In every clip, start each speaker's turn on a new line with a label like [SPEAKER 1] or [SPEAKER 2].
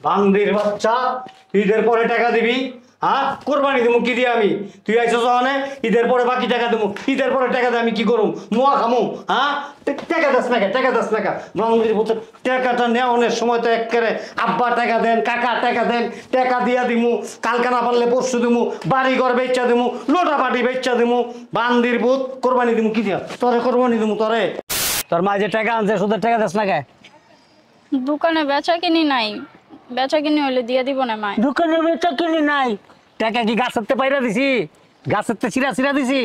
[SPEAKER 1] বান্দির বাচ্চা, ঈদের পরে টাকা দিবি। হ্যাঁ, কোরবানি দেবো কি দিয়ে আমি? তুই আইসো জনে ঈদের পরে বাকি টাকা দেবো। ঈদের পরে টাকা দিয়ে আমি কি করুম? মোয়া খামু? হ্যাঁ, টাকা দাস না কে? টাকা দাস না কে? বান্দির বাচ্চা, টাকাটা নেওয়ানোর সময় তো একেবারে আব্বা টাকা দেন, কাকা টাকা দেন, টাকা দিয়া দিমু, কালকা না পারলে পরশু দিমু, বাড়ি ঘর বেচা দিমু, লোটা বাটি বেচা দিমু। বান্দির ভূত, কোরবানি দিমু কি দিয়া? তোরে কোরবানি দিমু তোরে। তোর মা যে টাকা আনছে সুদের টাকা দাস না কে?
[SPEAKER 2] দোকানে বেচা কিনি নাই, বেচা কিনি হইলে দিয়ে দিব না মা।
[SPEAKER 1] দোকানে বেচা কিনি নাই, টাকা কি গাছের পাইরা দিছি? গাছের চিরা চিরা দিছি?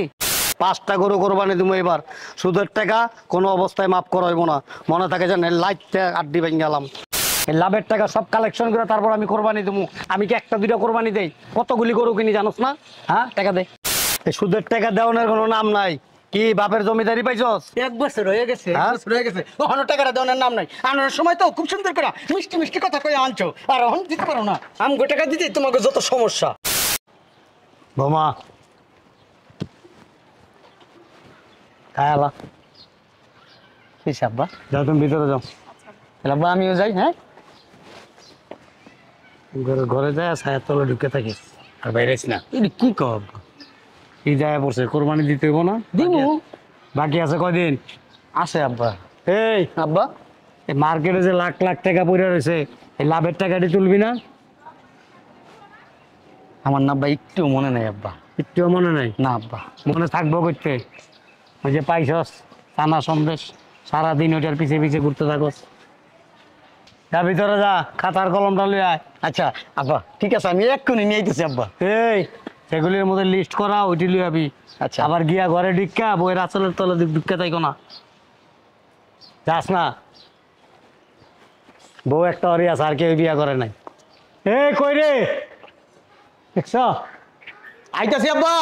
[SPEAKER 1] 5টা গরু কোরবানি দিমু এবার। সুদের টাকা কোনো অবস্থায় মাফ করা হইব না, মনে থাকে যেন লাইটটা আড্ডি ভেঙে গেলাম। এই লাভের টাকা সব কালেকশন করে তারপর আমি কোরবানি দিমু। আমি কি একটা দুইটা কোরবানি দেই? কতগুলি গরু কিনি জানোস না? হ্যাঁ, টাকা দে। এই সুদের টাকা দেওয়ানোর কোনো নাম নাই। কি বাপের জমিদারি পাইছস?
[SPEAKER 3] 1 বছর হয়ে গেছে,
[SPEAKER 1] হ্যাঁ?
[SPEAKER 3] 1 বছর হয়ে গেছে, ওখানে টাকাটা দেওয়ার নাম নাই। আনার সময় তো খুব সুন্দর করে মিষ্টি মিষ্টি কথা কয়ে আনছো, আর এখন দিতে পারো না। আমগো টাকা দিতে তোমাকে যত সমস্যা।
[SPEAKER 1] বোমা খায়ালা
[SPEAKER 3] হিসাব বা
[SPEAKER 1] যাও, তুমি ভিতরে যাও।
[SPEAKER 3] তাহলে আব্বা আমিও যাই। হ্যাঁ,
[SPEAKER 1] ঘরে ঘরে যায় ছায়ার তলে ঢুকে থাকি, আর বাইরে না।
[SPEAKER 3] এটা কি কব?
[SPEAKER 1] কি যায় পড়ছে, কোরবানি দিতে হইব না?
[SPEAKER 3] দিমু
[SPEAKER 1] বাকি আছে কয়দিন?
[SPEAKER 3] আছে আব্বা।
[SPEAKER 1] এই
[SPEAKER 3] আব্বা
[SPEAKER 1] এই মার্কেটে যে লাখ লাখ টাকা পড়ে রয়েছে, এই লাভের টাকাটি তুলবি না?
[SPEAKER 3] আমার না আব্বা একটু মনে নেই আব্বা।
[SPEAKER 1] একটু মনে নাই?
[SPEAKER 3] না আব্বা।
[SPEAKER 1] মনে থাকবো করতে? ওই যে পাইছস চানা সন্দেশ, সারাদিন ওইটার পিছে পিছে ঘুরতে থাকস। যা ভিতরে যা, খাতার কলমটা লইয়া আয়।
[SPEAKER 3] আচ্ছা আব্বা ঠিক আছে, আমি এক্ষুনি নিয়ে আইতেছি আব্বা।
[SPEAKER 1] এই সেগুলির মধ্যে লিস্ট করা, ওইটি লই আবি।
[SPEAKER 3] আচ্ছা।
[SPEAKER 1] আবার গিয়া ঘরে ঢিক্কা বইয়ের আচলের তলে ঢুকে তাইকো না, যাস না। বউ একটা অরি আছে, আর কেউ বিয়া করে নাই। এই কই রে, দেখছ?
[SPEAKER 3] আইতাছি আব্বা।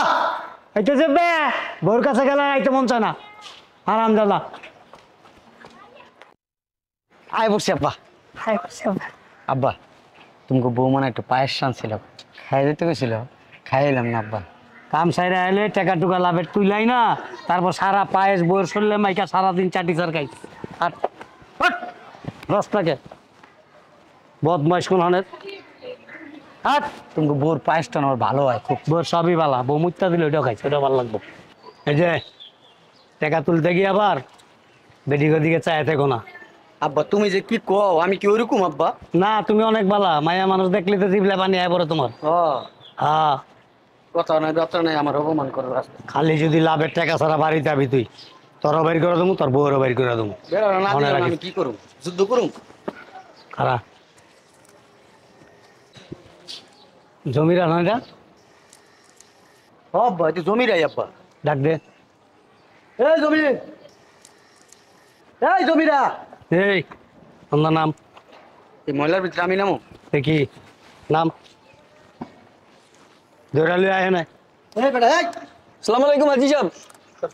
[SPEAKER 1] আইতেছে বে, বউর কাছে গেলে আইতে মন চায় না, আরাম জ্বালা।
[SPEAKER 3] আয় বসছি আব্বা। আব্বা তোমাকে বউ মানে একটু পায়েস ছিল, খাই দিতে গেছিল, খাইলাম না আব্বা।
[SPEAKER 1] কাম সাইরে আইলে টাকা টুকা লাভের তুইলাই না, তারপর সারা পায়েস বইয়ের শরীরে মাইকা সারাদিন চাটি চার খাই। আর রসটাকে বদমাইশ কোন হনের। আর
[SPEAKER 3] তোমাকে বউর পায়েসটা আমার ভালো হয় খুব।
[SPEAKER 1] বউয়ের সবই ভালা, বউ মুত্তা দিলে ওইটাও খাইছে, ওইটাও ভালো লাগবো। এই যে টাকা তুলতে গিয়ে আবার বেডিগো দিকে চায় থেকো না।
[SPEAKER 3] আব্বা তুমি যে কি কও, আমি কি ওরকম আব্বা?
[SPEAKER 1] না, তুমি অনেক ভালা, মায়া মানুষ দেখলে তো জিবলে পানি আয় পড়ে তোমার।
[SPEAKER 3] ও
[SPEAKER 1] হ্যাঁ,
[SPEAKER 3] কথা নাই কথা নাই, আমার অপমান করার রাস্তা।
[SPEAKER 1] খালি যদি লাভের টাকা ছাড়া বাড়িতে আবি তুই, তোরও বের করে দেবো, তোর বউরও বের করে দেবো।
[SPEAKER 3] বেরোনো না
[SPEAKER 1] মনে
[SPEAKER 3] দিলে
[SPEAKER 1] রাখিস।
[SPEAKER 3] আমি কি করুম? যুদ্ধ করুম?
[SPEAKER 1] খারা জমিরা না এটা?
[SPEAKER 3] ও আব্বা এটা জমিরাই আব্বা।
[SPEAKER 1] ডাক দে।
[SPEAKER 3] এই জমি, এই জমিরা।
[SPEAKER 1] এই আপনার নাম
[SPEAKER 3] এই ময়লার ভিতরে আমি নামো?
[SPEAKER 1] দেখি, নাম দৌড়ালি আয় না।
[SPEAKER 3] এই বেটা এই,
[SPEAKER 4] সালাম আলাইকুম আজি সাহেব।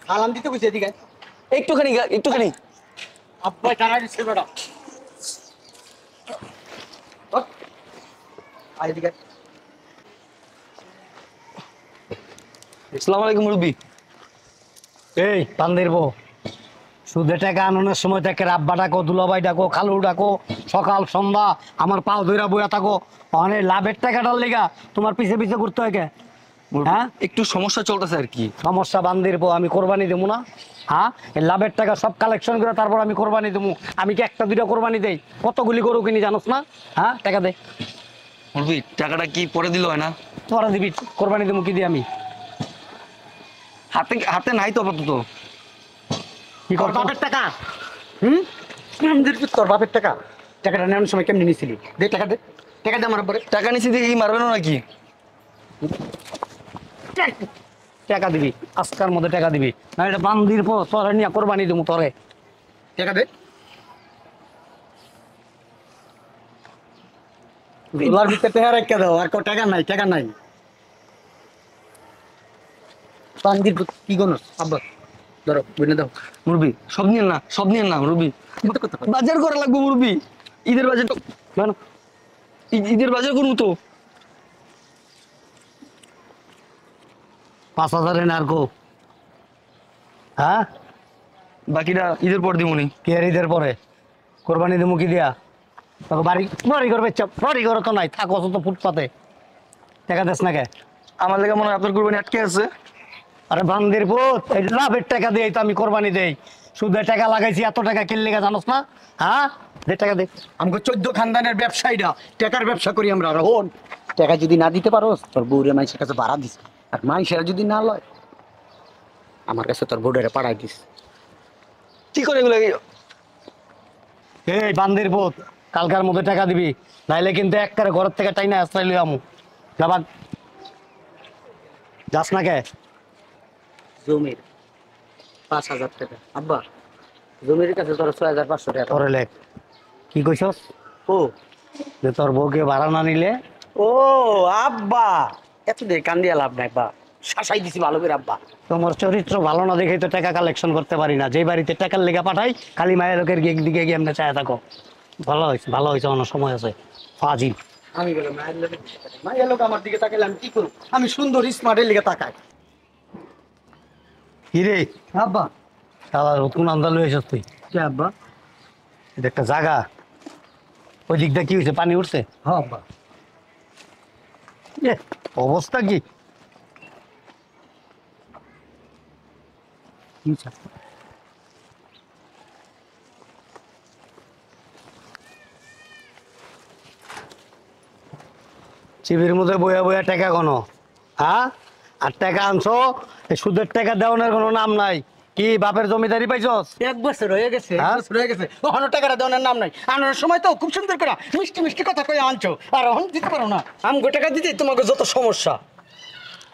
[SPEAKER 3] সালাম দিতে কইছে এদিকে।
[SPEAKER 4] একটুখানি একটুখানি।
[SPEAKER 3] আব্বা টাকা দিচ্ছে বেটা। আয় এদিকে।
[SPEAKER 4] সালাম আলাইকুম মুরব্বি।
[SPEAKER 1] এই পান্দির বউ, সুদে টাকা আননের সময় থেকে রাব্বা ডাকো, দুলাভাই ডাকো, খালু ডাকো, সকাল সন্ধ্যা আমার পাও ধইরা বইয়া থাকো। অনেক লাভের টাকাটার লেগা তোমার পিছে পিছে ঘুরতে হয় কে? হ্যাঁ,
[SPEAKER 4] একটু সমস্যা চলতেছে আর কি।
[SPEAKER 1] সমস্যা বান্দির বউ, আমি কোরবানি দেবো না? হ্যাঁ, এই লাভের টাকা সব কালেকশন করে তারপর আমি কোরবানি দেবো। আমি কি একটা দুইটা কোরবানি দেই? কতগুলি গরু কিনি জানোস না? হ্যাঁ, টাকা দে।
[SPEAKER 4] মুরব্বি টাকাটা কি পরে দিল হয় না?
[SPEAKER 1] তোরা দিবি, কোরবানি দেবো কি দিয়ে আমি?
[SPEAKER 4] হাতে হাতে নাই তো আপাতত।
[SPEAKER 1] কি
[SPEAKER 3] তোর
[SPEAKER 1] করবো?
[SPEAKER 3] বাপের টাকা? হুম, তোর বাপের টাকা? টাকাটা নেওয়ার সময় কেমনি নিছিলি? দে টাকা দে, টাকা দে আমার উপরে।
[SPEAKER 4] টাকা নিচে দিয়ে কি মারবে না নাকি?
[SPEAKER 1] টাকা দিবি, আজকার মধ্যে টাকা দিবি, না এটা বান্দির পর তোরা নিয়ে কোরবানি দেবো তোরে।
[SPEAKER 3] টাকা দে। গোলার ভিতরে টাকা রেখে দাও, আর টাকা নাই, টাকা নাই। পান্দির কি গনস আব্বা? ধরো বুঝে দাও।
[SPEAKER 4] মুরব্বি সব নিয়েন না, সব নিয়েন না মুরব্বি। বাজার করা লাগবে মুরব্বি, ঈদের বাজার।
[SPEAKER 1] কেন?
[SPEAKER 4] ঈদের বাজার করবো তো।
[SPEAKER 1] 5,000 এনে আর কো? হ্যাঁ,
[SPEAKER 4] বাকিটা ঈদের পর দিবনি।
[SPEAKER 1] কে ঈদের পরে কোরবানি দেবো কি দিয়া? তোকে বাড়ি বাড়ি করবে বাড়ি ঘর তো নাই থাকো তো ফুটপাতে টাকা দেস না কে
[SPEAKER 4] আমার লেগে মনে হয় আপনার কুরবানি আটকে আছে।
[SPEAKER 1] আরে বান্দির পুত এই লাভের টাকা দিয়ে তো আমি কোরবানি দেই সুদের টাকা লাগাইছি এত টাকা কিনলে জানোস না হ্যাঁ দে টাকা দে
[SPEAKER 3] আমাকে 14 খানদানের ব্যবসায়ীরা টাকার ব্যবসা করি আমরা রোহন টাকা যদি না দিতে পারোস তোর বউরে মাইসের কাছে ভাড়া দিস আর মাইসেরা যদি না লয় আমার কাছে তোর বউরে পাঠাই দিস।
[SPEAKER 4] কি করে এগুলো?
[SPEAKER 1] এই বান্দির পুত কালকার মধ্যে টাকা দিবি নাইলে কিন্তু একবারে ঘরের থেকে টাইনা আশ্রয় লই আমু যাবাক যাস না কে
[SPEAKER 3] জমির 5,000 টাকা আব্বা জমির কাছে তোর 6,500 টাকা
[SPEAKER 1] তোরে লেখ কি কইছস
[SPEAKER 3] ও
[SPEAKER 1] যে তোর বউকে ভাড়া না নিলে
[SPEAKER 3] ও আব্বা এত দে কান্দিয়া লাভ নাই বা শাসাই দিছি ভালো করে আব্বা।
[SPEAKER 1] তোমার চরিত্র ভালো না দেখেই তো টাকা কালেকশন করতে পারি না যেই বাড়িতে টাকার লেগে পাঠাই খালি মায়ের লোকের দিকে গিয়ে এমনি চায় থাকো ভালো হয়েছে অনেক সময় আছে ফাজিল
[SPEAKER 3] আমি বললাম মায়ের লোক আমার দিকে তাকাইলে আমি কি করব? আমি সুন্দর স্মার্টের লিগে তাকাই।
[SPEAKER 1] কি রে
[SPEAKER 3] আব্বা
[SPEAKER 1] শালা নতুন আন্দাজ লয়ে এসেছ তুই
[SPEAKER 3] কে আব্বা?
[SPEAKER 1] এটা একটা জায়গা ওই দিকটা কি হয়েছে পানি উঠছে
[SPEAKER 3] হ্যাঁ আব্বা।
[SPEAKER 1] এ, অবস্থা কি চিবির মধ্যে বইয়া বইয়া টাকা কোনো হ্যাঁ আর টাকা আনছো এই সুদের টাকা দেওয়ানোর কোনো নাম নাই কি বাপের জমিদারি পাইছস
[SPEAKER 3] 1 বছর হয়ে গেছে, 1
[SPEAKER 1] হ্যাঁ?
[SPEAKER 3] বছর হয়ে গেছে, ওখানে টাকাটা দেওয়ার নাম নাই। আনার সময় তো খুব সুন্দর করে মিষ্টি মিষ্টি কথা কয়ে আনছো, আর এখন দিতে পারো না। আমগো টাকা দিতে তোমাকে যত সমস্যা।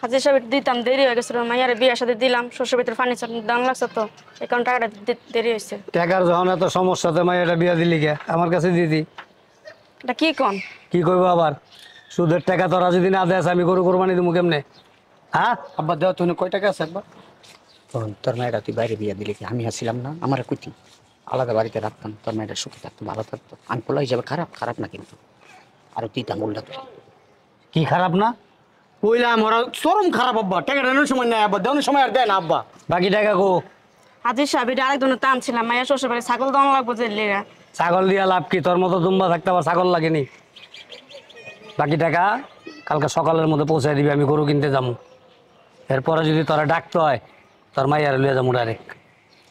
[SPEAKER 2] হাজির সাহেব দিতাম দেরি হয়ে গেছিল মাইয়ারে বিয়ের সাথে দিলাম শ্বশুর ভিতরে ফার্নিচার দাম লাগছে তো এই কারণে টাকাটা দেরি হয়েছে।
[SPEAKER 1] টাকার যখন এত সমস্যাতে মাই এটা বিয়া দিলি কে আমার কাছে দিদি
[SPEAKER 2] এটা কি কন?
[SPEAKER 1] কি করবো আবার সুদের টাকা তোরা যদি না দেয় আমি গরু কোরবানি দিব কেমনে হ্যাঁ
[SPEAKER 3] আব্বা দেওয়া তুমি কয় টাকা আছে একবার? তোর মেয়েটা তুই বাইরে বিয়ে দিলি কি? আমি আসছিলাম না, আমার কুতি আলাদা বাড়িতে রাখতাম, তোর মেয়েটা সুখে থাকতো, ভালো থাকতো। আনপোলা হিসাবে খারাপ খারাপ না, কিন্তু আরো দিতাম উল্টা তুই।
[SPEAKER 1] কি খারাপ না
[SPEAKER 3] কইলাম ওরা চরম খারাপ আব্বা, টাকা দেওয়ার সময় নেই আব্বা, দেওয়ার সময় আর দেয় না আব্বা।
[SPEAKER 1] বাকি টাকা কো
[SPEAKER 2] হাজির সাহেব এটা আরেকজনের টান ছিলাম মাইয়া শ্বশুর বাড়ি ছাগল দাম লাগবো যে লেগা।
[SPEAKER 1] ছাগল দিয়া লাভ কি তোর মতো দুম্বা থাকতে আবার ছাগল লাগেনি বাকি টাকা কালকে সকালের মধ্যে পৌঁছায় দিবি আমি গরু কিনতে যাবো এরপরে যদি তোরা ডাকতে হয় তোর মাইয়ার লিয়ে যাবো ডাইরেক্ট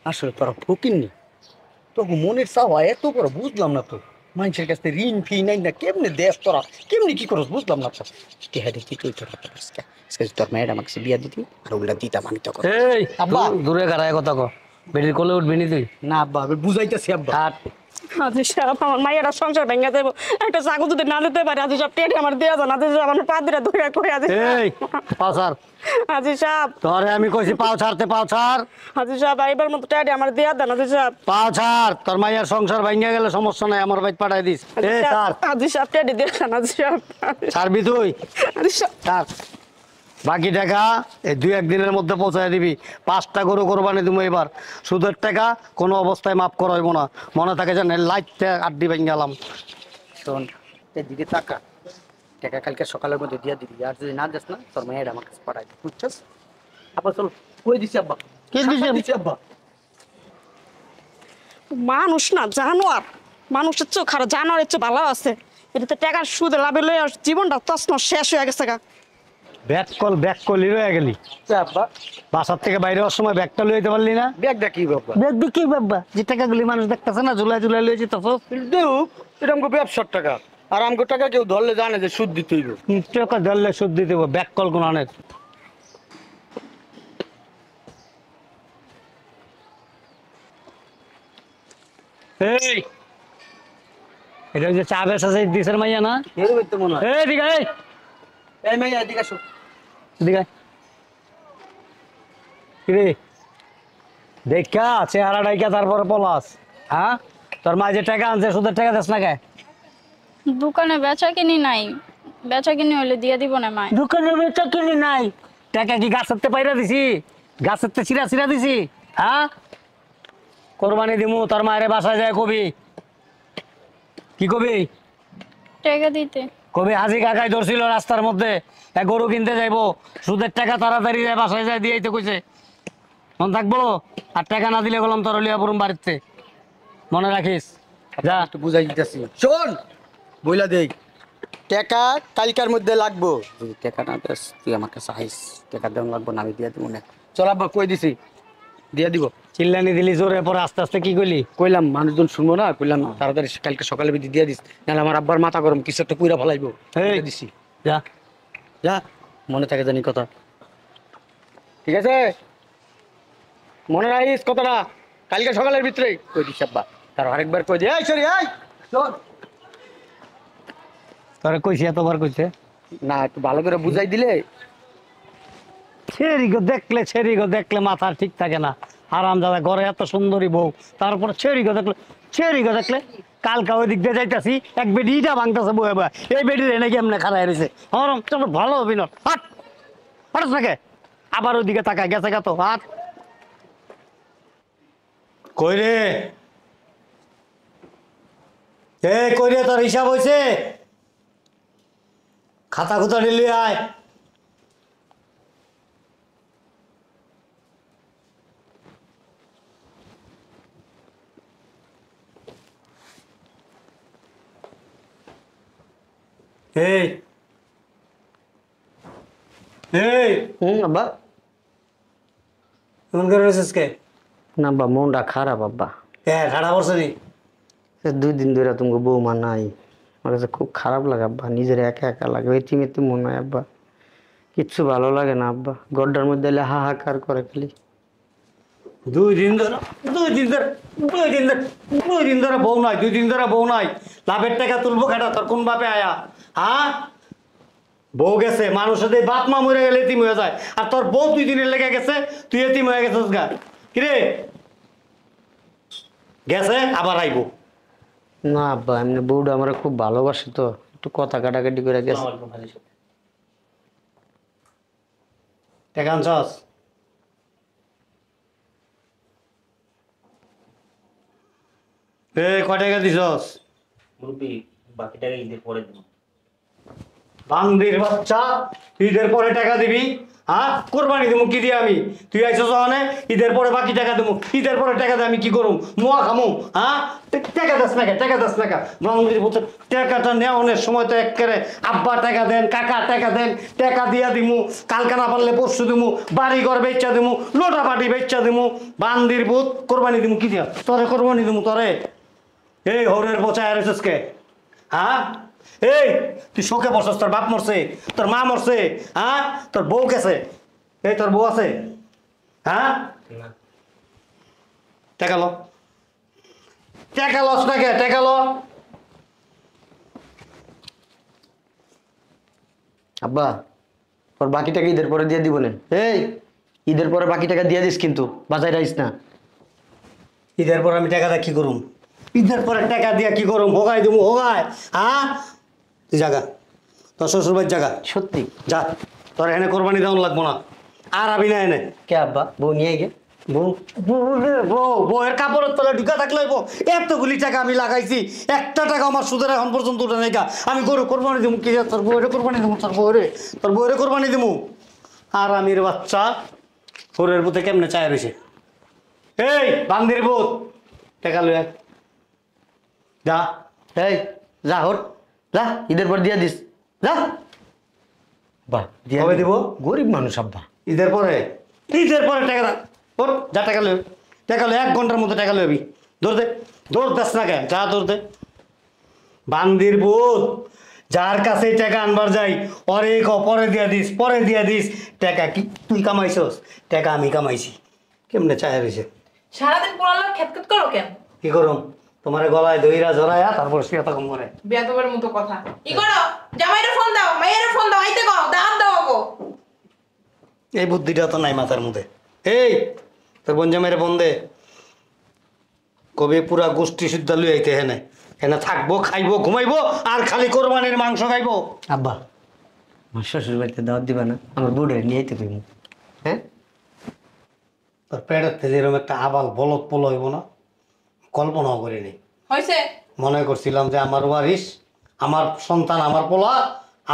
[SPEAKER 3] আসলে তোরা ফকিরনি, তোকে মনের চাওয়া এত বড় বুঝলাম না তো। মানুষের কাছে ঋণ ফি নাই না, কেমনে দেশ তোরা কেমনি কি করস বুঝলাম না তো। দেখি তুই তোর তোর মেয়ের আমাকে বিয়া দিতি আর ওগুলা দিতাম আমি তখন।
[SPEAKER 1] এই
[SPEAKER 3] আব্বা।
[SPEAKER 1] দূরে গাড়ায় কথা কো বেটির কোলে উঠবি নি তুই
[SPEAKER 3] না আব্বা আমি বুঝাইতেছি আব্বা।
[SPEAKER 1] আর
[SPEAKER 2] হাজির সাহেব আমার মাইয়ারা সংসার ভেঙে দেবো একটা ছাগল যদি না দিতে পারে হাজির সাহেব টেনে আমার দেওয়া যান হাজির সাহেব আমার পা দিলে ধরে কই হাজির
[SPEAKER 1] এই পাও ছাড়
[SPEAKER 2] হাজির সাহেব
[SPEAKER 1] তোরে আমি কইছি পাও ছাড়তে পাও ছাড়
[SPEAKER 2] হাজির সাহেব এইবার মতো টেনে আমার দেওয়া দেন হাজির সাহেব।
[SPEAKER 1] পাও ছাড় তোর মাইয়ার সংসার ভাঙিয়া গেলে সমস্যা নাই আমার বাইক পাঠাই দিস এ ছাড়
[SPEAKER 2] হাজির সাহেব টেনে দেখেন হাজির সাহেব।
[SPEAKER 1] ছাড়বি তুই
[SPEAKER 2] হাজির সাহেব
[SPEAKER 1] ছাড় বাকি টাকা এই 2-1 দিনের মধ্যে পৌঁছায় দিবি 5টা গরু কোরবানি দিব এবার সুদের টাকা কোনো অবস্থায় মাফ করা হইব না মনে থাকে যে লাইটটা আড্ডি ভেঙে গেলাম
[SPEAKER 3] শোন এই দিকে টাকা টাকা কালকে সকালের মধ্যে দিয়া দিবি, আর যদি না দিস না তোর মেয়ের আমার কাছে পাঠাই দিবি, বুঝছস? আব্বা চল কই দিছি আব্বা,
[SPEAKER 1] কি দিছি?
[SPEAKER 3] দিছি আব্বা?
[SPEAKER 2] মানুষ না জানোয়ার, মানুষের চেয়েও খারাপ জানোয়ারের চেয়ে ভালো আছে। এটাতে টাকার সুদে লাভে লই জীবনটা তছনছ শেষ হয়ে গেছে গা।
[SPEAKER 1] ব্যাক কল রয়ে গেলি
[SPEAKER 3] আব্বা
[SPEAKER 1] বাসার থেকে বাইরে হওয়ার সময় ব্যাগটা লইতে পারলি না
[SPEAKER 3] ব্যাগটা কি বাবা?
[SPEAKER 1] ব্যাগ দিয়ে কি বাবা যে টাকাগুলি মানুষ দেখতেছে না ঝুলাই ঝুলাই লইছি তো
[SPEAKER 3] দেউ এটা আমাকে ব্যবসার টাকা, আর আমাকে টাকা কেউ ধরলে জানে যে সুদ দিতে হইব।
[SPEAKER 1] টাকা ধরলে সুদ দিতে হবে ব্যাক কল কোন আনের এই এটা যে চা বেচা আছে দিশের মাইয়া না
[SPEAKER 3] এরকম তো মনে হয়।
[SPEAKER 1] এই দিকে
[SPEAKER 3] এই মেয়ে এদিকে আসো।
[SPEAKER 1] দিকে কিরে দেখা চেহারা ডাইকা তারপরে পলাস হ্যাঁ তোর মা যে টাকা আনছে সুদের টাকা দেস না কে
[SPEAKER 2] দোকানে বেচা কিনি নাই, বেচা কিনি হইলে দিয়ে দিব না মাই।
[SPEAKER 1] দোকানে বেচা কিনি নাই টাকা কি গাছের তে পাইরা দিছি গাছের তে ছিড়া ছিড়া দিছি হ্যাঁ কোরবানি দিমু তোর মায়ের বাসায় যায় কবি কি কবি
[SPEAKER 2] টাকা দিতে
[SPEAKER 1] কবি হাজি কাকাই ধরছিল রাস্তার মধ্যে এক গরু কিনতে যাইবো সুদের টাকা তাড়াতাড়ি যায় বাসায় যায় দিয়েই তো কইছে মন থাকবো আর টাকা না দিলে বললাম তোর লিয়া পুরুম বাড়িতে মনে রাখিস যা
[SPEAKER 3] একটু বুঝাই দিতেছি শোন বইলা দেই টাকা কালকার মধ্যে লাগবো। যদি টাকা না দেস তুই আমার কাছে আইস, টাকা দেওয়া লাগবো না, আমি দিয়ে দিব না। চল আব্বা কই দিছি, দিয়ে দিব।
[SPEAKER 1] চিল্লানি দিলি জোরে, পরে আস্তে আস্তে কি করলি?
[SPEAKER 3] কইলাম মানুষজন শুনবো না, কইলাম তাড়াতাড়ি কালকে সকালে বিধি দিয়ে দিস, নাহলে আমার আব্বার মাথা গরম কিছু একটা পুইরা ফেলাইবো।
[SPEAKER 1] এই।
[SPEAKER 3] দিয়ে দিছি,
[SPEAKER 1] যা।
[SPEAKER 3] যা মনে থাকে জানি কথা, ঠিক আছে? মনে রাখিস কথাটা, কালকে সকালের ভিতরে কই দিস আব্বা। তার আরেকবার কই দি, এই সরি এই চল।
[SPEAKER 1] তোরে কইছি, এতবার কইছে।
[SPEAKER 3] না একটু ভালো করে বুঝাই দিলে।
[SPEAKER 1] ছেড়িগো দেখলে মাথা ঠিক থাকে না। আরাম দাদা ঘরে এত সুন্দরী বউ, তারপরে ছেড়িগো দেখলে কালকা ওই দিক দিয়ে যাইতাছি, এক বেডি ইটা ভাঙতেছে বউ, এবার এই বেডি রে নাকি এমনি খারাই রয়েছে। হরম চলো ভালো অভিনয়, হাট হাট নাকি আবার ওইদিকে তাকায় গেছে গা তো হাট। কই রে, এ কই রে, তোর হিসাব হয়েছে? খাতা খুতা নিলি আয়। এই এই
[SPEAKER 3] আব্বা
[SPEAKER 1] এমন করে রয়েছিস কে?
[SPEAKER 3] না আব্বা মনটা খারাপ আব্বা।
[SPEAKER 1] ঠাড়া পড়ছে নি?
[SPEAKER 3] 2 দিন ধরে তোমাকে বৌমা নাই, আমার কাছে খুব খারাপ লাগে আব্বা, নিজের একা একা লাগে, এতিম এতিম মনে হয় আব্বা, কিচ্ছু ভালো লাগে না আব্বা, গড্ডার মধ্যে এলে হাহাকার করে খালি।
[SPEAKER 1] 2 দিন ধরে বউ নাই, 2 দিন ধরে বউ নাই, লাভের টাকা তুলবো কেটা? তোর কোন বাপে আয়া? হ্যাঁ, বউ গেছে, মানুষের বাপ মা মরে গেলে এতিম হয়ে যায়, আর তোর বউ 2 দিনের লেগে গেছে, তুই এতিম হয়ে গেছিস গা। কিরে গেছে আবার আইবো?
[SPEAKER 3] না আব্বা এমনি বউটা আমার খুব ভালোবাসে তো, একটু কথা কাটাকাটি করে গেছে।
[SPEAKER 1] টাকা আনছস? কয় টাকা দিছস?
[SPEAKER 5] মুরব্বি বাকি টাকা ঈদের পরে দেবো।
[SPEAKER 1] বান্দির বাচ্চা, ঈদের পরে টাকা দিবি? হ্যাঁ, কোরবানি দেবো কি দিয়ে আমি? তুই আইসো যখন ঈদের পরে বাকি টাকা দেবো, ঈদের পরে টাকা দিয়ে আমি কি করুম? মোয়া খামু? হ্যাঁ, টাকা দাস না টাকা দাস না বান্দির বলছে টাকাটা নেওয়ানোর সময় তো একেবারে আব্বা টাকা দেন, কাকা টাকা দেন, টাকা দিয়া দিমু, কালকা না পারলে পরশু দিমু, বাড়ি ঘর বেচা দিমু, লোটা পাটি বেচা দিমু, বান্দির ভূত কোরবানি দিমু কি দিয়া? তোরে কোরবানি দিমু তোরে? এই হরের পচা আর কে? হ্যাঁ, এই তুই শোকে বসস, তোর বাপ মরছে, তোর মা মরছে, হ্যাঁ, তোর বউ গেছে, এই তোর বউ আছে? হ্যাঁ, টাকা লো, টাকা লস না কে? টাকা লো।
[SPEAKER 3] আব্বা তোর বাকি টাকা ঈদের পরে দিয়ে দিব না। এই ঈদের পরে বাকি টাকা দিয়ে দিস কিন্তু, বাজারে আইস না।
[SPEAKER 1] ঈদের পর আমি টাকা দিয়ে কি করুম? ঈদের পরে টাকা দিয়া কি করুম? হোগাই দেবো, হোগায়। হ্যাঁ, তুই জাগা, তোর শ্বশুরবাড়ির জাগা,
[SPEAKER 3] সত্যি?
[SPEAKER 1] যা, তোর এনে কোরবানি দেওয়ান লাগবো না, আর আবি না এনে।
[SPEAKER 3] কে আব্বা বউ নিয়ে গে?
[SPEAKER 1] বউয়ের কাপড়ের তলে ঢুকা থাকলে এতগুলি টাকা আমি লাগাইছি, একটা টাকা আমার সুদের এখন পর্যন্ত উঠে নাই গা। আমি গরু কোরবানি দেবো কি? তোর বউরে কোরবানি দেবো, তোর বউরে কোরবানি দেবো। আর আমির বাচ্চা ফোরের বুথে কেমনে চায় রয়েছে? এই বান্দির বুথ, টাকা লয়ে যা।
[SPEAKER 3] এই যা হট, যা ঈদের পর দিয়ে দিস, যা। বাহ,
[SPEAKER 1] কবে দিব?
[SPEAKER 3] গরিব মানুষ আব্বা।
[SPEAKER 1] ঈদের পরে টাকা দা, ওর যা, টাকা লয়ে, টাকা লয়ে 1 ঘন্টার মধ্যে টাকা লয়ে দৌড় দে, দৌড় দাস না কেন? যা দৌড় দে। বান্দির বুথ, যার কাছে টাকা আনবার যাই অরে পরে দিয়া দিস। টাকা কি তুই কামাইছস? টাকা আমি কামাইছি। কেমনে চায় রয়েছে?
[SPEAKER 6] সারাদিন পোড়ালো খেতখেত করো কেন?
[SPEAKER 1] কি করুম? তোমার গলায় দইরা জড়ায়া তারপর সে কম করে
[SPEAKER 6] বেয়াদবের মতো কথা। কি করো? জামাইরে ফোন দাও, মাইয়ারে ফোন দাও, আইতে কও, দাঁত দাও গো।
[SPEAKER 1] এই বুদ্ধিটা তো নাই মাথার মধ্যে। এই তোর বোন জামাইরে ফোন দে, কবে পুরা গোষ্ঠী সিদ্ধ লুই আইতে হেনে হেনে থাকবো, খাইবো, ঘুমাইবো, আর খালি কোরবানির মাংস খাইবো।
[SPEAKER 3] আব্বা আমার শ্বশুর বাড়িতে দাওয়াত দিবা না? আমার বউরে নিয়ে আইতে কইমু। হ্যাঁ,
[SPEAKER 1] তোর পেটের থেকে এরকম একটা আবাল বলদ পোল হইব না, কল্পনাও করিনি।
[SPEAKER 6] হইছে?
[SPEAKER 1] মনে করছিলাম যে আমার ওয়ারিস, আমার সন্তান, আমার পোলা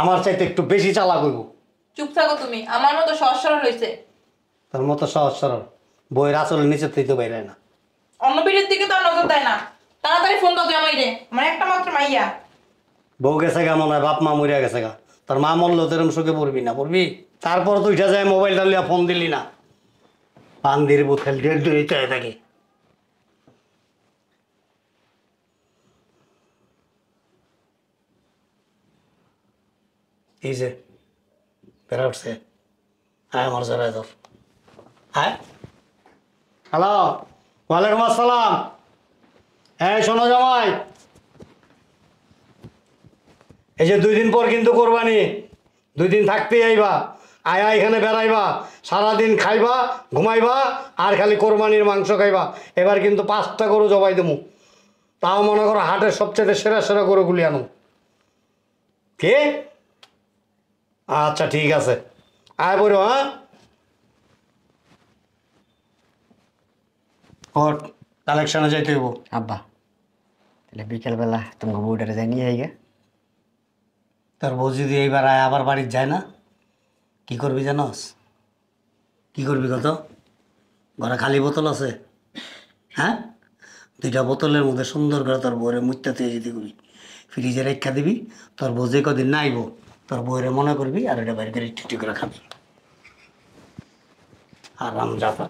[SPEAKER 1] আমার চাইতে একটু বেশি চালাক হইব।
[SPEAKER 6] চুপ থাকো তুমি, আমার মতো সহজ সরল হইছে।
[SPEAKER 1] তোর মতো সহজ সরল বইয়ের আসলে নিচে থেকে বাইরে না।
[SPEAKER 6] অন্য বিড়ির দিকে তো আর নজর দেয় না। তাড়াতাড়ি ফোন দাও জামাইরে, আমার একটা মাত্র মাইয়া।
[SPEAKER 1] বউ গেছে গা মনে হয়, বাপ মা মরিয়া গেছে গা। তোর মা মরলো তেরম শোকে পড়বি না, পড়বি? তারপর তো উঠা যায় মোবাইলটা লিয়া ফোন দিলি না। পান্দির বোতল ডেট ধরে চাই থাকে। এই যে বেড়া উঠছে, হ্যাঁ আমার জড়ায় ধর। হ্যাঁ, হ্যালো, ওয়ালাইকুম আসসালাম। হ্যাঁ শোনো জামাই, এই যে 2 দিন পর কিন্তু কোরবানি, 2 দিন থাকতেই আইবা। আয়া এখানে বেড়াইবা, সারাদিন খাইবা, ঘুমাইবা, আর খালি কোরবানির মাংস খাইবা। এবার কিন্তু 5টা গরু জবাই দেবো, তাও মনে করো হাটের সবচেয়ে সেরা সেরা গরুগুলি আনো। কে? আচ্ছা ঠিক আছে, আয় বলো। হ্যাঁ ওর কালেকশনে যাইতে হইব।
[SPEAKER 3] আব্বা তাহলে বিকেলবেলা তোমাকে বউটারে যাই নিয়ে আইগে।
[SPEAKER 1] তোর বউ যদি এইবার আয় আবার বাড়ির যায় না, কি করবি জানস? কি করবি কত? ঘরে খালি বোতল আছে, হ্যাঁ? 2টা বোতলের মধ্যে সুন্দর করে তোর বউরে মুত্যা তুই যেতে করবি, ফ্রিজে রেখা দিবি। তোর বউ যে কদিন না আইব, তোর বউরে মনে করবি, আর এটা বাইরে করে একটু একটু করে খাবি। আরাম যাতা।